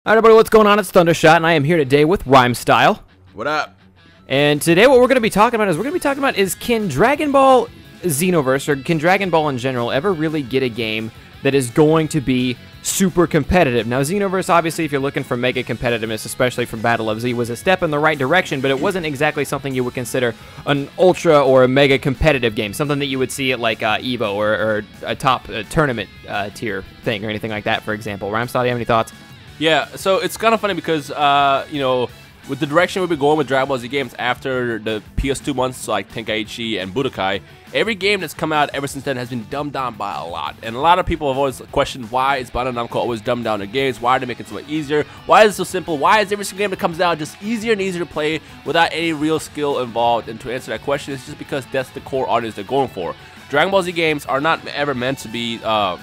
Alright everybody, what's going on? It's Thundershot, and I am here today with Rhymestyle. What up? And today what we're going to be talking about is can Dragon Ball Xenoverse, or can Dragon Ball in general, ever really get a game that is going to be super competitive? Now Xenoverse, obviously, if you're looking for mega competitiveness, especially from Battle of Z, was a step in the right direction, but it wasn't exactly something you would consider an ultra or a mega competitive game, something that you would see at like EVO or a top tournament tier thing or anything like that, for example. Rhymestyle, do you have any thoughts? Yeah, so it's kind of funny because, you know, with the direction we've been going with Dragon Ball Z games after the PS2 months like Tenkaichi and Budokai, every game that's come out ever since then has been dumbed down by a lot. And a lot of people have always questioned, why is Bandai Namco always dumbed down their games? Why are they making it so much easier? Why is it so simple? Why is every single game that comes out just easier and easier to play without any real skill involved? And to answer that question, it's just because that's the core audience they're going for. Dragon Ball Z games are not ever meant to be the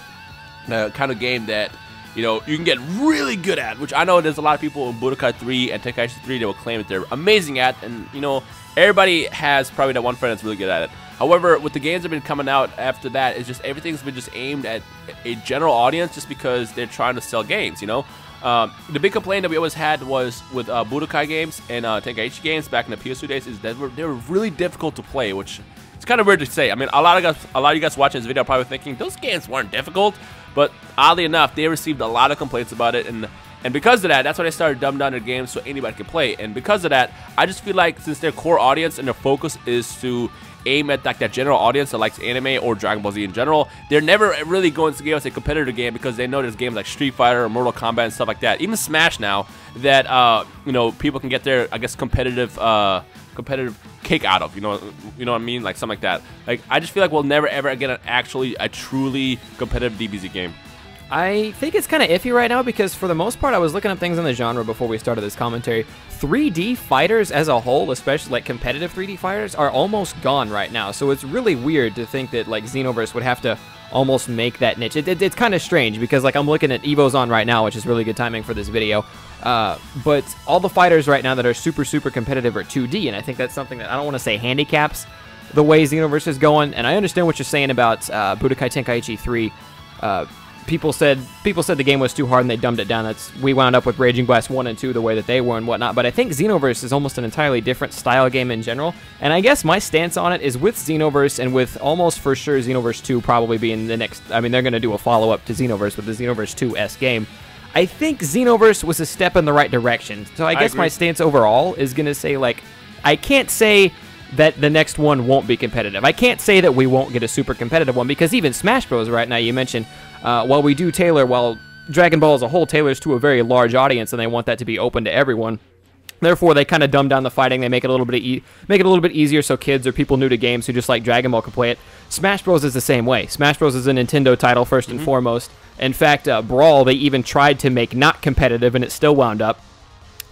kind of game that, you know, you can get really good at, which I know there's a lot of people in Budokai 3 and Tenkaichi 3 that will claim that they're amazing at, and, you know, everybody has probably that one friend that's really good at it. However, with the games that have been coming out after that, it's just everything's been just aimed at a general audience just because they're trying to sell games, you know? The big complaint that we always had was with Budokai games and Tenkaichi games back in the PS2 days is that they were really difficult to play, which it's kind of weird to say. I mean, a lot of you guys watching this video are probably thinking those games weren't difficult, but oddly enough, they received a lot of complaints about it, and because of that, that's why they started dumbing down their games so anybody can play. And because of that, I just feel like since their core audience and their focus is to aim at like that general audience that likes anime or Dragon Ball Z in general, they're never really going to give us a competitive game because they know there's games like Street Fighter or Mortal Kombat and stuff like that, even Smash now, that you know, people can get their, I guess, competitive cake out of, you know what I mean, like something like that. Like, I just feel like we'll never ever get a truly competitive DBZ game. I think it's kind of iffy right now because for the most part, I was looking up things in the genre before we started this commentary. 3D fighters as a whole, especially like competitive 3D fighters, are almost gone right now. So it's really weird to think that like Xenoverse would have to almost make that niche. It's kind of strange because like I'm looking at EVO's on right now, which is really good timing for this video. But all the fighters right now that are super competitive are 2D, and I think that's something that I don't want to say handicaps the way Xenoverse is going. And I understand what you're saying about Budokai Tenkaichi 3. People said the game was too hard and they dumbed it down. We wound up with Raging Blast 1 and 2 the way that they were and whatnot. But I think Xenoverse is almost an entirely different style game in general. And I guess my stance on it is with Xenoverse and with almost for sure Xenoverse 2 probably being the next. I mean, they're going to do a follow-up to Xenoverse with the Xenoverse 2S game. I think Xenoverse was a step in the right direction. So I guess my stance overall is going to say, like, I can't say that the next one won't be competitive. I can't say that we won't get a super competitive one because even Smash Bros. Right now, you mentioned, while Dragon Ball as a whole tailors to a very large audience and they want that to be open to everyone, therefore they kind of dumb down the fighting. They make it a little bit easier so kids or people new to games who just like Dragon Ball can play it. Smash Bros. Is the same way. Smash Bros. Is a Nintendo title first and foremost. In fact, Brawl, they even tried to make not competitive and it still wound up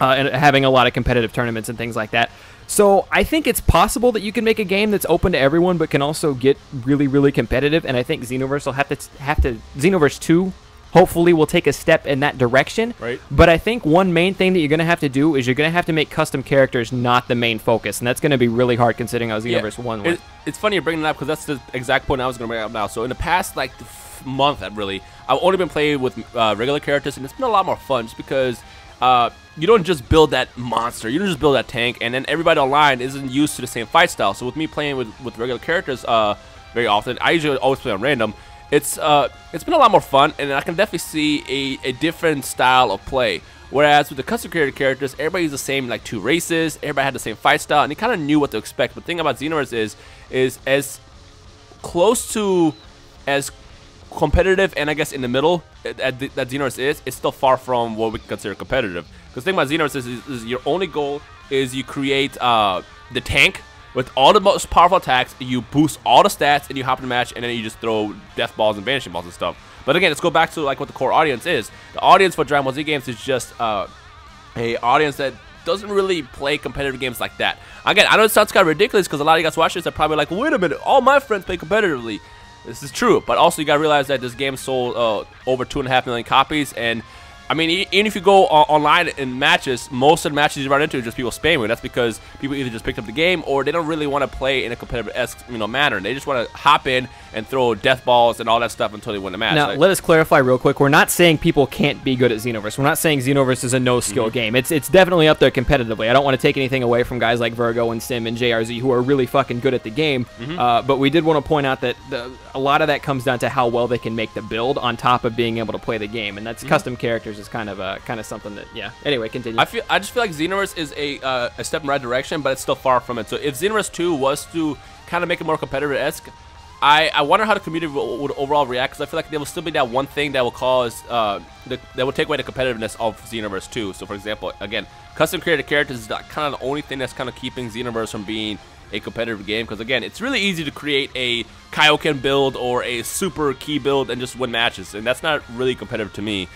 and having a lot of competitive tournaments and things like that. So I think it's possible that you can make a game that's open to everyone, but can also get really competitive. And I think Xenoverse will have to Xenoverse 2 hopefully will take a step in that direction. Right. But I think one main thing that you're going to have to do is you're going to have to make custom characters not the main focus, and that's going to be really hard considering how Xenoverse 1 went. It's funny you're bringing that up because that's the exact point I was going to bring up now. So in the past like month, I've only been playing with regular characters, and it's been a lot more fun just because you don't just build that monster, you don't just build that tank, and then everybody online isn't used to the same fight style. So with me playing with regular characters very often, I usually always play on random. It's been a lot more fun, and I can definitely see a different style of play. Whereas with the custom created characters, everybody used the same like 2 races, everybody had the same fight style, and you kind of knew what to expect. But the thing about Xenoverse is as close to as competitive and I guess in the middle that Xenoverse is, it's still far from what we consider competitive. Because the thing about Xenoverse is your only goal is you create the tank with all the most powerful attacks, you boost all the stats, and you hop in the match, and then you just throw death balls and vanishing balls and stuff. But again, let's go back to like what the core audience is. The audience for Dragon Ball Z games is just a audience that doesn't really play competitive games like that. Again, I know it sounds kind of ridiculous because a lot of you guys watching this are probably like, wait a minute, all my friends play competitively. This is true, but also you gotta realize that this game sold over 2.5 million copies, and I mean, even if you go online in matches, most of the matches you run into are just people spamming. That's because people either just picked up the game or they don't really want to play in a competitive-esque manner. They just want to hop in and throw death balls and all that stuff until they win the match. Now, let us clarify real quick. We're not saying people can't be good at Xenoverse. We're not saying Xenoverse is a no-skill game. It's definitely up there competitively. I don't want to take anything away from guys like Virgo and Sim and JRZ who are really fucking good at the game. But we did want to point out that a lot of that comes down to how well they can make the build on top of being able to play the game, and that's custom characters is kind of something that Anyway, continue. I just feel like Xenoverse is a step in the right direction, but it's still far from it. So if Xenoverse 2 was to kind of make it more competitive-esque, I wonder how the community would overall react, because I feel like there will still be that one thing that will cause that will take away the competitiveness of Xenoverse 2. So for example, again, custom created characters is kind of the only thing that's kind of keeping Xenoverse from being a competitive game, because again, it's really easy to create a Kaioken build or a super key build and just win matches, and that's not really competitive to me.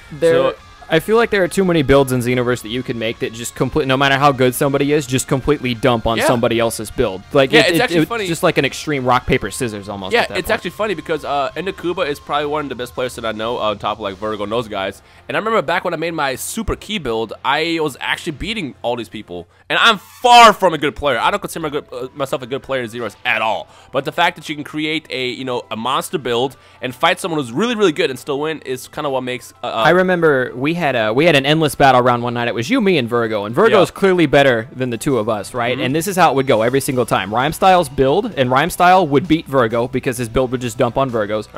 I feel like there are too many builds in Xenoverse that you can make that just no matter how good somebody is, just completely dump on somebody else's build. Like it's actually funny. Just like an extreme rock paper scissors almost. Yeah, it's actually funny because Endakuba is probably one of the best players that I know on top of like Virgo and those guys. And I remember back when I made my super key build, I was actually beating all these people, and I'm far from a good player. I don't consider myself a good player in Xenoverse at all. But the fact that you can create a a monster build and fight someone who's really really good and still win is kind of what makes. I remember we had an endless battle round one night. It was you, me, and Virgo. And Virgo is clearly better than the two of us, right? And this is how it would go every single time. Rhymestyle's build, and Rhymestyle would beat Virgo because his build would just dump on Virgo's.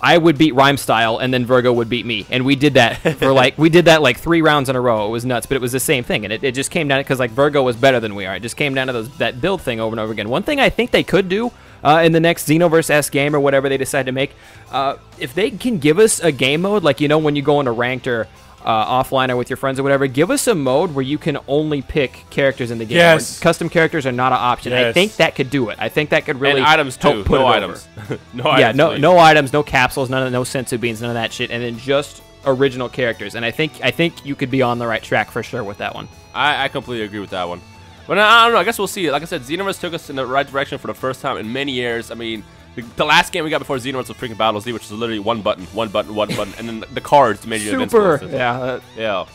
I would beat Rhymestyle, and then Virgo would beat me. And we did that for like 3 rounds in a row. It was nuts, but it was the same thing. And it just came down because like Virgo was better than we are. It just came down to that build thing over and over again. One thing I think they could do in the next Xenoverse-esque game or whatever they decide to make, if they can give us a game mode, like when you go into ranked or offline or with your friends or whatever, give us a mode where you can only pick characters in the game. Yes. Custom characters are not an option. Yes. I think that could do it. I think that could really and items too. put No it items. no items, no items, no capsules, no sensu beans, none of that shit, and then just original characters. And I think you could be on the right track for sure with that one. I completely agree with that one. But I don't know. I guess we'll see. Like I said, Xenoverse took us in the right direction for the first time in many years. I mean, the last game we got before Xenoverse was freaking Battle Z, which is literally one button, and then the cards made you super. Yeah.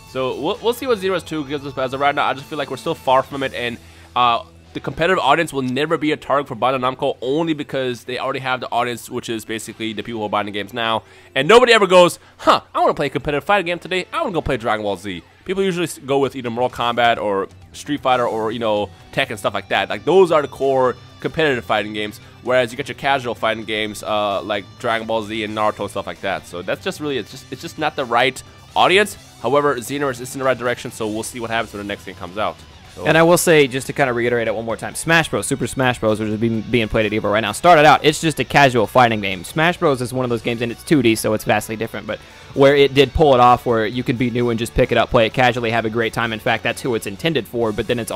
So we'll see what Xenoverse 2 gives us. But as of right now, I just feel like we're still far from it, and the competitive audience will never be a target for Bandai Namco only because they already have the audience, which is basically the people who are buying the games now. And nobody ever goes, I want to play a competitive fighting game today. I want to go play Dragon Ball Z. People usually go with either Mortal Kombat or Street Fighter or, Tekken and stuff like that. Like, those are the core competitive fighting games, whereas you get your casual fighting games like Dragon Ball Z and Naruto and stuff like that. So that's just really, it's just not the right audience. However, Xenoverse is in the right direction, so we'll see what happens when the next game comes out. So. And I will say, just to kind of reiterate it one more time, Smash Bros, Super Smash Bros, which is being played at EVO right now, started out, it's just a casual fighting game. Smash Bros is one of those games, and it's 2D, so it's vastly different, but where it did pull it off, where you can be new and just pick it up, play it casually, have a great time. In fact, that's who it's intended for, but then it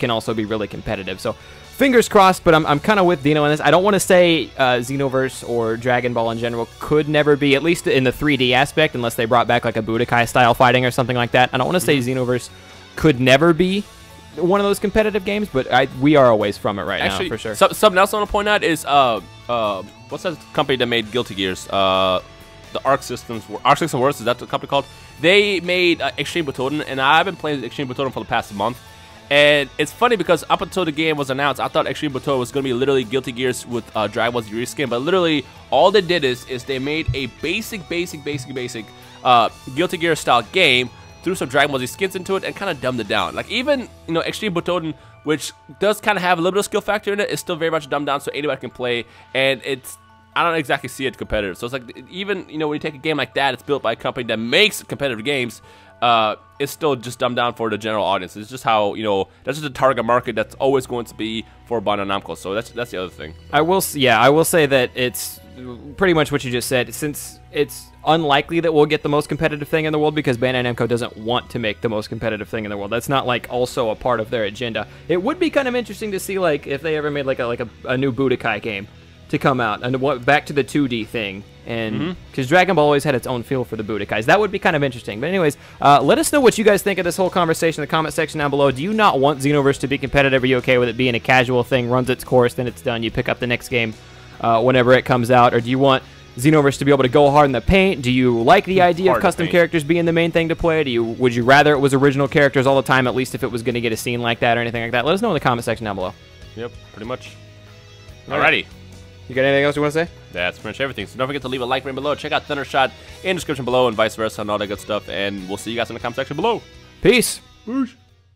can also be really competitive. So fingers crossed, but I'm kind of with Dino on this. I don't want to say Xenoverse or Dragon Ball in general could never be, at least in the 3D aspect, unless they brought back like a Budokai-style fighting or something like that. I don't want to say Xenoverse could never be one of those competitive games, but we are a ways from it right now, for sure. Something else I want to point out is what's that company that made Guilty Gears? The Arc System Works, is that the company called? They made Extreme Butoden, and I've been playing Extreme Butoden for the past month. And it's funny because up until the game was announced, I thought Extreme Butoden was going to be literally Guilty Gears with Dragon Ball Z reskin, but literally all they did is they made a basic Guilty Gears style game, threw some Dragon Ball Z skins into it, and kind of dumbed it down. Like, even, Extreme Butoden, which does kind of have a little bit of skill factor in it, is still very much dumbed down so anybody can play, and I don't exactly see it competitive. So it's like, even, when you take a game like that, it's built by a company that makes competitive games, it's still just dumbed down for the general audience. It's just how, that's just a target market that's always going to be for Bandai Namco. So that's the other thing. I will say that it's pretty much what you just said. Since it's unlikely that we'll get the most competitive thing in the world because Bandai Namco doesn't want to make the most competitive thing in the world. That's not like also a part of their agenda. It would be kind of interesting to see like if they ever made like a new Budokai game to come out and back to the 2D thing, and because Dragon Ball always had its own feel for the Budokais. That would be kind of interesting. But anyways, let us know what you guys think of this whole conversation in the comment section down below. Do you not want Xenoverse to be competitive? Are you okay with it being a casual thing, runs its course, then it's done, you pick up the next game whenever it comes out? Or do you want Xenoverse to be able to go hard in the paint? Do you like the idea of custom characters being the main thing to play? Would you rather it was original characters all the time, at least if it was going to get a scene like that or anything like that? Let us know in the comment section down below. Yep, pretty much. Alrighty. You got anything else you want to say? That's pretty much everything. So don't forget to leave a like right below. Check out Thundershot in the description below and vice versa and all that good stuff. And we'll see you guys in the comment section below. Peace. Peace.